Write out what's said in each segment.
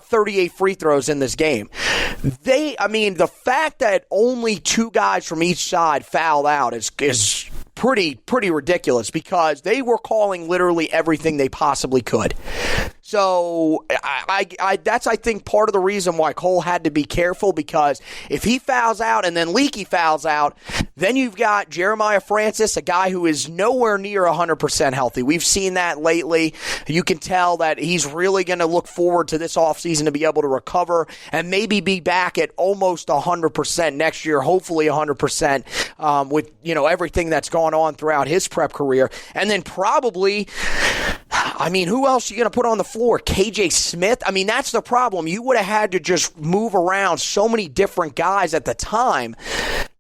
38 free throws in this game. The fact that only 2 guys from each side fouled out is pretty ridiculous, because they were calling literally everything they possibly could. So that's, I think, part of the reason why Cole had to be careful, because if he fouls out and then Leaky fouls out, then you've got Jeremiah Francis, a guy who is nowhere near 100% healthy. We've seen that lately. You can tell that he's really going to look forward to this offseason to be able to recover and maybe be back at almost 100% next year, hopefully 100%, with everything that's gone on throughout his prep career. And then probably, who else are you going to put on the floor? KJ Smith? That's the problem. You would have had to just move around so many different guys at the time.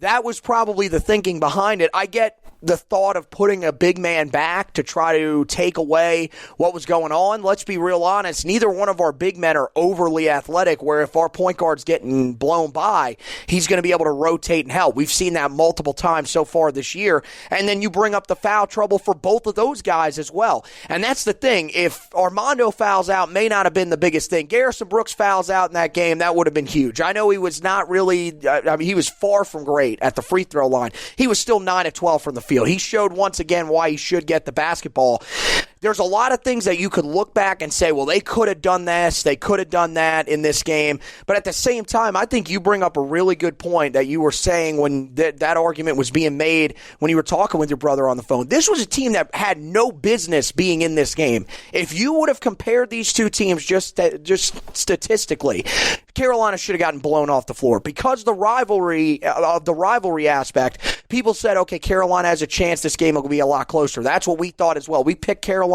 That was probably the thinking behind it. I get the thought of putting a big man back to try to take away what was going on. Let's be real honest. Neither one of our big men are overly athletic, where if our point guard's getting blown by, he's going to be able to rotate and help. We've seen that multiple times so far this year. And then you bring up the foul trouble for both of those guys as well. And that's the thing. If Armando fouls out, may not have been the biggest thing. Garrison Brooks fouls out in that game, that would have been huge. I know he was not really, he was far from great at the free throw line. He was still 9 of 12 from the field. He showed once again why he should get the basketball. There's a lot of things that you could look back and say, well, they could have done this, they could have done that in this game. But at the same time, I think you bring up a really good point that you were saying when that argument was being made when you were talking with your brother on the phone. This was a team that had no business being in this game. If you would have compared these two teams just statistically, Carolina should have gotten blown off the floor. Because the rivalry aspect, people said, okay, Carolina has a chance. This game will be a lot closer. That's what we thought as well. We picked Carolina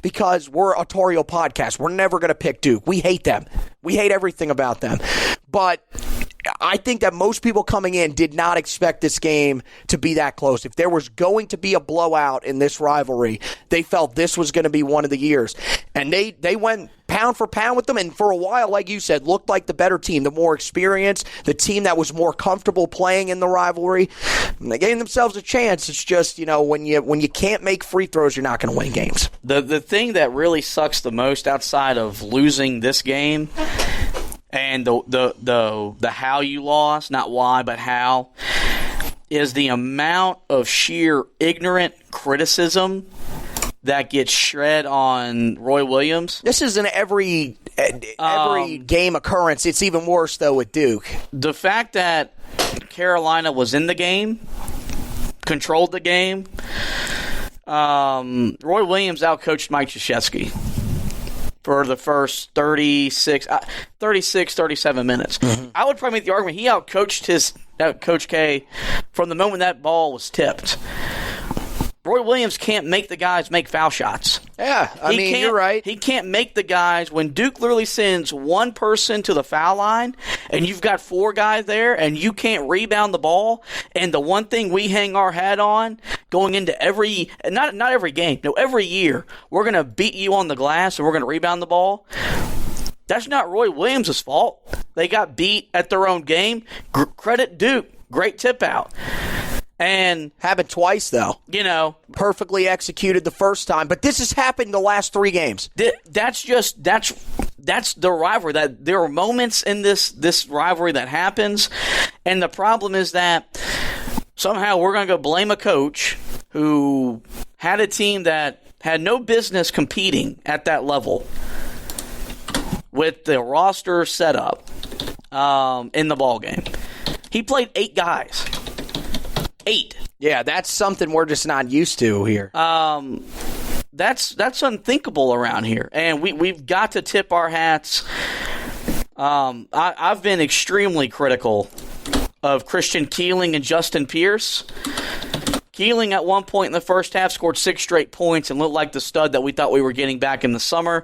because we're a Torio podcast. We're never going to pick Duke. We hate them. We hate everything about them. But I think that most people coming in did not expect this game to be that close. If there was going to be a blowout in this rivalry, they felt this was going to be one of the years. And they went pound for pound with them, and for a while, like you said, looked like the better team, the more experienced, the team that was more comfortable playing in the rivalry. And they gave themselves a chance. It's just, when you can't make free throws, you're not going to win games. The thing that really sucks the most outside of losing this game, and the how you lost, not why, but how, is the amount of sheer ignorant criticism that gets shred on Roy Williams. This is an every game occurrence. It's even worse, though, with Duke. The fact that Carolina was in the game, controlled the game. Roy Williams outcoached Mike Krzyzewski for the first 37 minutes. Mm-hmm. I would probably make the argument he outcoached Coach K from the moment that ball was tipped. Roy Williams can't make the guys make foul shots. Yeah, you're right. He can't make the guys. When Duke literally sends one person to the foul line and you've got 4 guys there and you can't rebound the ball, and the one thing we hang our hat on going into every year, we're going to beat you on the glass and we're going to rebound the ball. That's not Roy Williams' fault. They got beat at their own game. Credit Duke. Great tip out. And happened twice, though. Perfectly executed the first time. But this has happened the last 3 games. That's the rivalry. That there are moments in this rivalry that happens. And the problem is that somehow we're going to go blame a coach who had a team that had no business competing at that level with the roster set up in the ballgame. He played 8 guys. 8. Yeah, that's something we're just not used to here. That's unthinkable around here, and we've got to tip our hats. I've been extremely critical of Christian Keeling and Justin Pierce. Keeling at one point in the first half scored 6 straight points and looked like the stud that we thought we were getting back in the summer.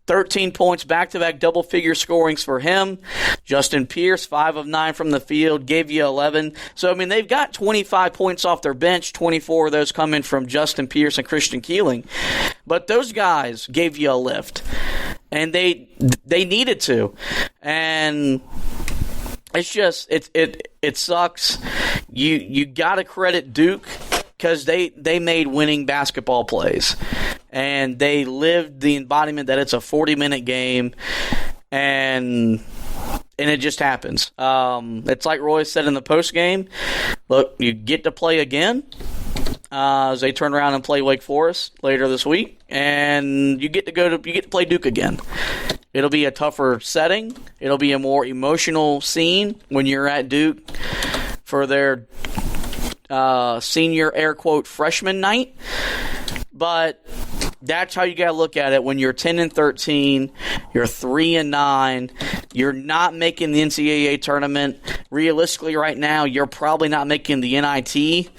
13 points, back-to-back double-figure scorings for him. Justin Pierce, 5 of 9 from the field, gave you 11. So, they've got 25 points off their bench, 24 of those coming from Justin Pierce and Christian Keeling. But those guys gave you a lift, and they needed to. And it's just it sucks. You got to credit Duke because they made winning basketball plays, and they lived the embodiment that it's a 40-minute game. And And it just happens. It's like Roy said in the post game. Look, you get to play again as they turn around and play Wake Forest later this week, and you get to play Duke again. It'll be a tougher setting. It'll be a more emotional scene when you're at Duke for their senior air quote freshman night. But that's how you got to look at it when you're 10-13, you're 3-9, you're not making the NCAA tournament. Realistically, right now, you're probably not making the NIT.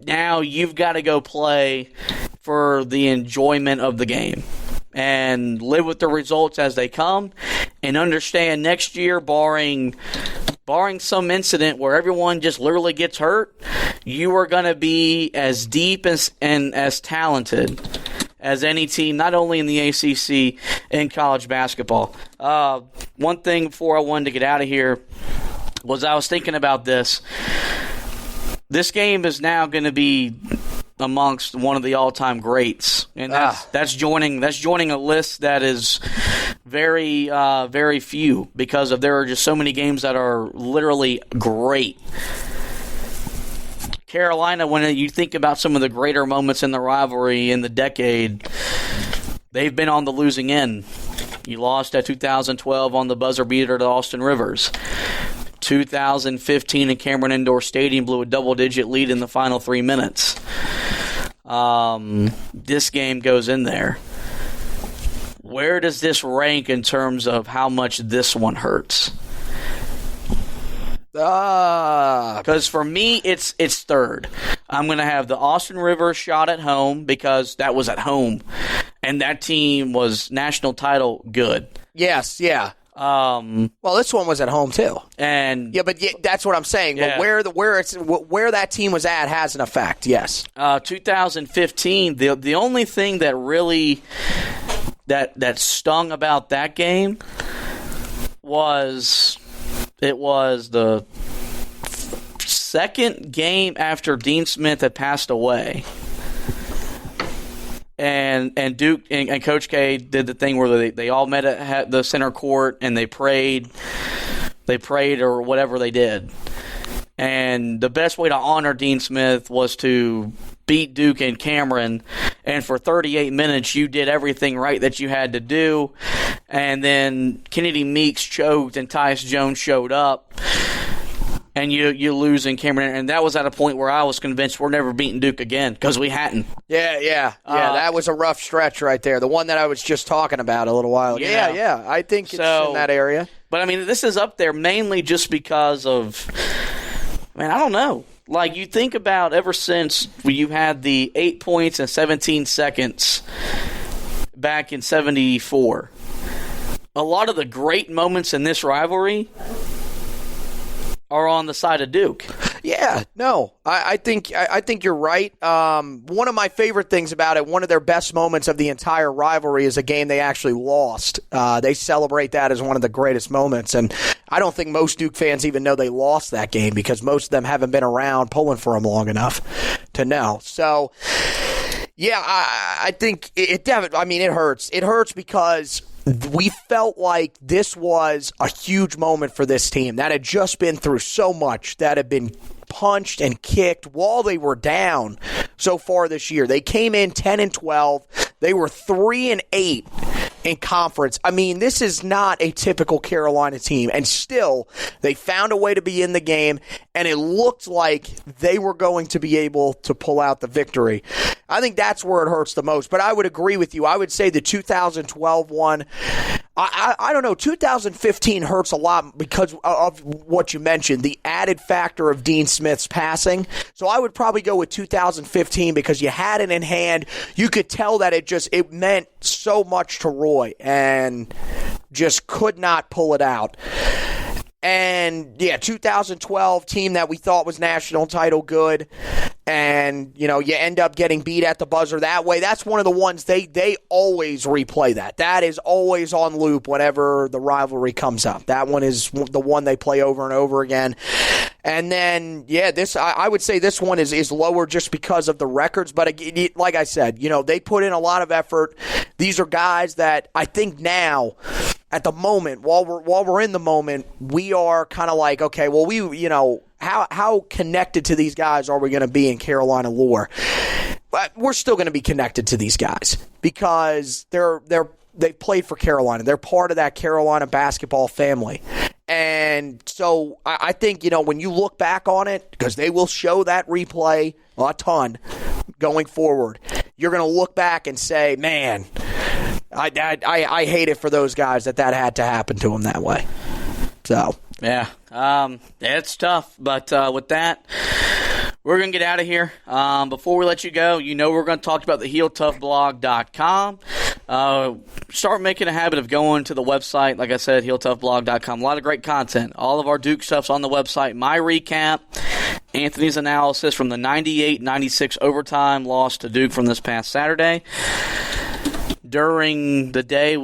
Now you've got to go play for the enjoyment of the game and live with the results as they come, and understand next year, barring some incident where everyone just literally gets hurt, you are going to be as deep and as talented as any team, not only in the ACC and college basketball. One thing before I wanted to get out of here was I was thinking about this. This game is now going to be amongst one of the all-time greats, and that's joining a list that is very, very few, because there are just so many games that are literally great. Carolina, when you think about some of the greater moments in the rivalry in the decade, they've been on the losing end. You lost at 2012 on the buzzer beater to Austin Rivers. 2015 in Cameron Indoor Stadium blew a double-digit lead in the final 3 minutes. This game goes in there. Where does this rank in terms of how much this one hurts? Because for me, it's third. I'm going to have the Austin Rivers shot at home because that was at home, and that team was national title good. Yes, yeah. Well, this one was at home too, and that's what I'm saying. Yeah. But where that team was at has an effect. Yes. 2015. The only thing that really that stung about that game was it was the second game after Dean Smith had passed away. And Duke and Coach K did the thing where they all met at the center court and they prayed or whatever they did. And the best way to honor Dean Smith was to beat Duke and Cameron. And for 38 minutes, you did everything right that you had to do. And then Kennedy Meeks choked and Tyus Jones showed up. And you lose in Cameron, and that was at a point where I was convinced we're never beating Duke again because we hadn't. Yeah. That was a rough stretch right there. The one that I was just talking about a little while ago. Yeah. I think it's in that area. But I mean, this is up there mainly just because of, I don't know. Like, you think about ever since you had the 8 points and 17 seconds back in 74, a lot of the great moments in this rivalry are on the side of Duke. Yeah, no, I think you're right. One of my favorite things about it, one of their best moments of the entire rivalry, is a game they actually lost. They celebrate that as one of the greatest moments, and I don't think most Duke fans even know they lost that game because most of them haven't been around pulling for them long enough to know. So, yeah, I think it hurts. It hurts because we felt like this was a huge moment for this team that had just been through so much, that had been punched and kicked while they were down so far this year. They came in 10-12. They were 3-8 in conference. I mean, this is not a typical Carolina team, and still they found a way to be in the game, and it looked like they were going to be able to pull out the victory. I think that's where it hurts the most, but I would agree with you. I would say the 2012 one, I don't know, 2015 hurts a lot because of what you mentioned, the added factor of Dean Smith's passing. So I would probably go with 2015 because you had it in hand. You could tell that it meant so much to Roy and just could not pull it out. And, 2012 team that we thought was national title good. And, you end up getting beat at the buzzer that way. That's one of the ones they always replay that. That is always on loop whenever the rivalry comes up. That one is the one they play over and over again. And then, I would say this one is lower just because of the records. But like I said, they put in a lot of effort. These are guys that I think now at the moment, while we're in the moment, we are kind of like, okay, well, how connected to these guys are we going to be in Carolina lore? But we're still going to be connected to these guys because they played for Carolina. They're part of that Carolina basketball family. And so I think, when you look back on it, because they will show that replay a ton going forward, you're going to look back and say, man, I hate it for those guys that had to happen to them that way. So yeah, it's tough. But with that, we're going to get out of here. Before we let you go, we're going to talk about the HeelToughBlog.com. Start making a habit of going to the website. Like I said, HeelToughBlog.com. A lot of great content. All of our Duke stuff's on the website. My recap, Anthony's analysis from the 98-96 overtime loss to Duke from this past Saturday. During the day,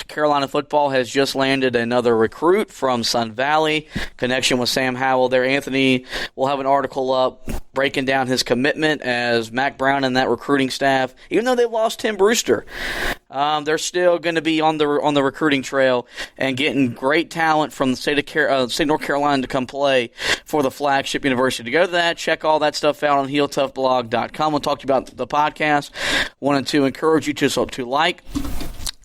Carolina football has just landed another recruit from Sun Valley. Connection with Sam Howell there. Anthony will have an article up breaking down his commitment as Mac Brown and that recruiting staff. Even though they've lost Tim Brewster, they're still going to be on the recruiting trail and getting great talent from the state of North Carolina to come play for the flagship university. To go to that, check all that stuff out on HeelToughBlog.com. We'll talk to you about the podcast. Wanted to encourage you to like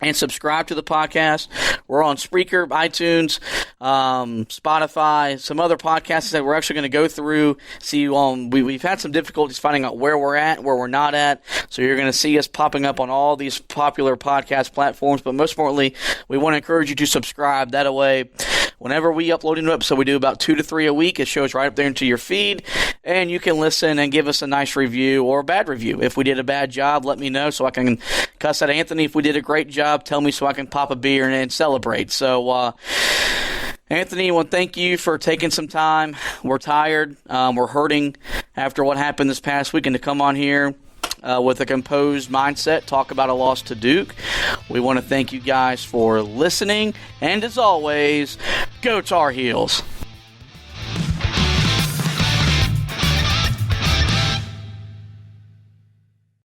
and subscribe to the podcast. We're on Spreaker, iTunes, Spotify, some other podcasts that we're actually going to go through. See, we've had some difficulties finding out where we're at, where we're not at. So you're going to see us popping up on all these popular podcast platforms. But most importantly, we want to encourage you to subscribe. That way, whenever we upload a new episode, we do about 2 to 3 a week. It shows right up there into your feed, and you can listen and give us a nice review or a bad review. If we did a bad job, let me know so I can cuss at Anthony. If we did a great job, tell me so I can pop a beer and celebrate. So, Anthony, I want to thank you for taking some time. We're tired. We're hurting after what happened this past weekend to come on here with a composed mindset, talk about a loss to Duke. We want to thank you guys for listening. And as always, go Tar Heels.